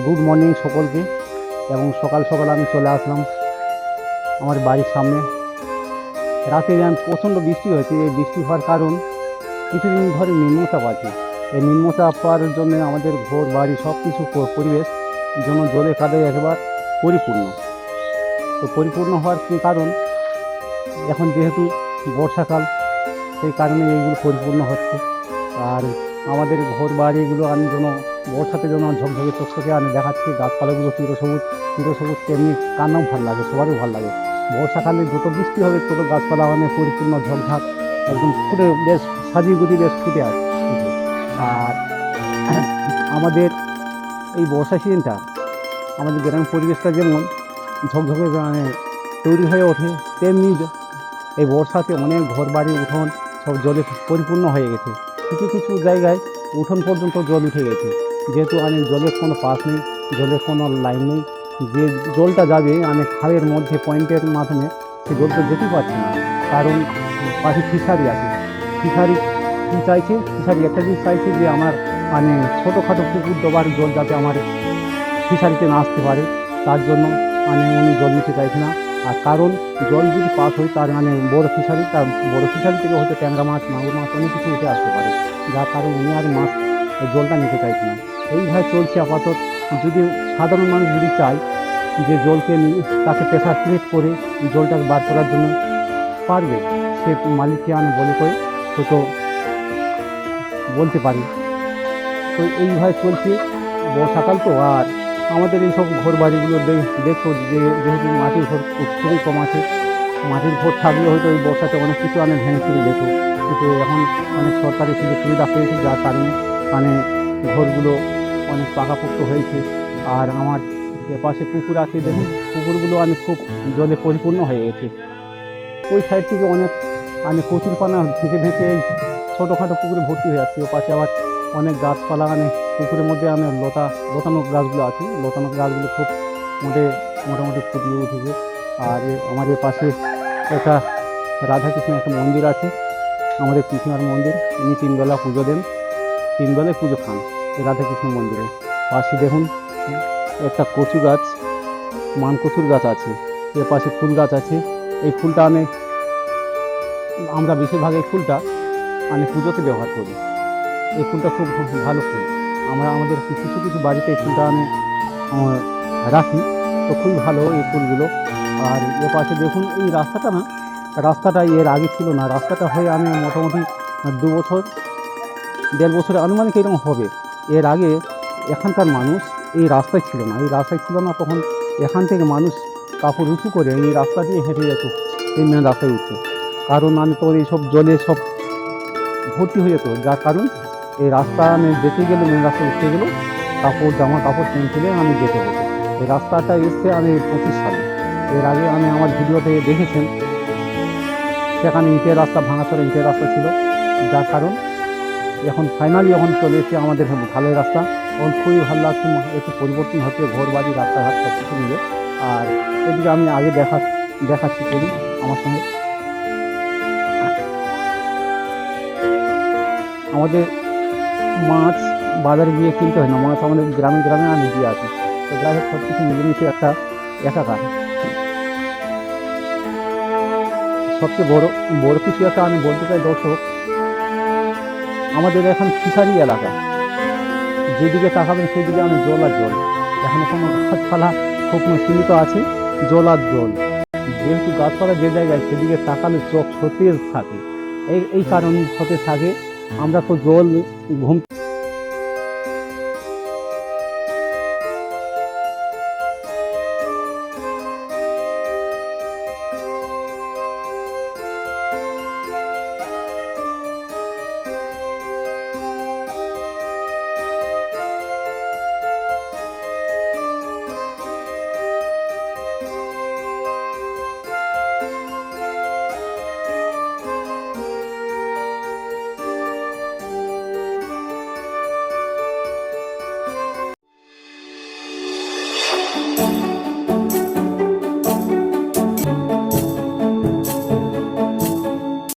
Good morning সকলকে। এবং সকাল সকাল আমি চলে আসলাম আমার বাড়ির সামনে। রাতে প্রচণ্ড বৃষ্টি হয়েছে। এই বৃষ্টি হওয়ার কারণ কিছুদিন ধরে নিম্নচাপ আছে। এই নিম্নচাপ পাওয়ার জন্য আমাদের ঘর বাড়ি সব কিছু পরিবেশ যেন জলে কাদায় একবার পরিপূর্ণ। তো পরিপূর্ণ হওয়ার কারণ এখন যেহেতু বর্ষাকাল, সেই কারণে এইগুলো পরিপূর্ণ হচ্ছে। আর আমাদের ঘর বাড়িগুলো আমি যেন বর্ষাতে যেন ঝকঝকে চকচকে আমি দেখাচ্ছি। গাছপালাগুলো চিরসবুজ চিরসবুজ, তেমনি কান্নাও ভালো লাগে, সবারই ভালো লাগে। বর্ষাকালে যত বৃষ্টি হবে তত গাছপালা পরিপূর্ণ ঝকঝক একদম ফুটে বেশ সাজিয়ে গুজিয়ে বেশ ফুটে আসে। আর আমাদের এই বর্ষা সিজনটা আমাদের গ্রামের পরিবেশটা যেমন ঝকঝকে তৈরি হয়ে ওঠে, তেমনি এই বর্ষাতে অনেক ঘর বাড়ি উঠোন সব জলে পরিপূর্ণ হয়ে গেছে। কিছু কিছু জায়গায় উঠোন পর্যন্ত জল উঠে গেছে, যেহেতু জলের কোনো পাস নেই, জলের কোনো লাইন নেই। যে জলটা যাবে খালের মধ্যে পয়েন্টের মাধ্যমে, সে জলটা যেতে পারছে না। কারণ পাশে ফিশারি আছে। ফিশারি কী চাইছে? ফিশারি একটা জিনিস চাইছে যে আমার ছোটোখাটো পুকুর ডোবার জল যাতে আমার ফিশারিতে না আসতে পারে, তার জন্য উনি জল নিতে চাইছে না। আর কারণ জল যদি পাস হয় তার বড় ফিশারি, তার বড় ফিশারি থেকে হয়তো ট্যাংরা মাছ, মাগুর মাছ অনেক কিছু উঠে আসতে পারে, যার কারণ উনি আর মাছ জলটা নিতে চাইছে না। এইভাবে চলছে আপাতত। যদি সাধারণ মানুষ যদি চায় যে জলকে তাকে প্রেশার ক্রিয়েট করে জলটাকে বার করার জন্য পারবে, সে মালিককে বলে করে হয়তো বলতে পারি। তো এইভাবে চলছে বর্ষাকাল। তো আর আমাদের এইসব ঘর বাড়িগুলো দেখো যে যেহেতু মাটির ঘর খুবই কম আছে, মাটির ঘর থাকলে হয়তো এই বর্ষাতে অনেক কিছু ভেঙে চুরে যেত। কিন্তু এখন অনেক সরকারি সুযোগ সুবিধা পেয়েছে, যার কারণে ঘরগুলো অনেক পাকাপোক্ত হয়েছে। আর আমার এপাশে পুকুর আছে, দেখুন পুকুরগুলো খুব জলে পরিপূর্ণ হয়ে গেছে। ওই সাইড থেকে অনেক কচুর পানা ভেসে ভেসে এই ছোটোখাটো পুকুরে ভর্তি হয়ে যাচ্ছে। ও পাশে আবার অনেক গাছপালা পুকুরের মধ্যে লতানো গাছগুলো আছে। লতানো গাছগুলো খুব মোটামুটি ফুটিয়ে উঠেছে। আর আমার এর পাশে একটা রাধাকৃষ্ণ একটা মন্দির আছে, আমাদের কৃষ্ণার মন্দির। উনি 3 বেলা পুজো দেন, 3 বেলায় পুজো খান এই রাধাকৃষ্ণ মন্দিরে। পাশে দেখুন একটা কচু গাছ, মানকচুর গাছ আছে। এর পাশে ফুল গাছ আছে। এই ফুলটা আমরা বেশিরভাগ এই ফুলটা পুজোতে ব্যবহার করি। এই ফুলটা খুব ভালো ফুল। আমরা আমাদের কিছু কিছু বাড়িতে এই ফুলটা রাখি, তো খুবই ভালো এই ফুলগুলো। আর এর পাশে দেখুন এই রাস্তাটা এর আগে ছিল না। রাস্তাটা হয়ে মোটামুটি 2 বছর 1.5 বছরে আনুমানিক এরকম হবে। এর আগে এখানকার মানুষ এই রাস্তায় ছিল না। তখন এখান থেকে মানুষ কাপড় উঁচু করে এই রাস্তা দিয়ে হেঁটে যেত এই মেন রাস্তায় উঠতো। কারণ তো এইসব জলে সব ভর্তি হয়ে যেত, যার কারণ এই রাস্তা যেতে গেলে মেন রাস্তায় উঠতে গেলে জামা কাপড় পেন্সিলে যেতে হতো। এই রাস্তাটা এসছে 25 সালে। এর আগে আমার ভিডিওতে দেখেছেন, সেখানে ইটের রাস্তা, ভাঙাচোরা ইটের রাস্তা ছিল, যার কারণ এখন ফাইনালি চলে এসেছে আমাদের ভালোই রাস্তা। এখন খুবই ভালো লাগছে, একটু পরিবর্তন হচ্ছে ঘর বাড়ি রাস্তাঘাট সব কিছু মিলে। আর এদিকে আমি আগে দেখাচ্ছি করি আমার সঙ্গে। আমাদের মাছ বাজারে গিয়ে কিনতে হয় না, মাছ আমাদের গ্রামে গ্রামে দিয়ে আসি। তো যাই হোক, সব কিছু মিলেমিশে একটা একাকার। সবচেয়ে বড় কিছু একটা আমি বলতে চাই দর্শক, আমাদের এখন ফিশারি এলাকা, যেদিকে তাকাবেন সেদিকে জল আর জল। এখানে কোনো গাছপালা খুব সীমিত আছে, জল আর জল। যেহেতু গাছপালা যে জায়গায়, সেদিকে তাকালে চোখ সতেজ থাকে। এই কারণ হতে থাকে আমরা তো জল ঘুম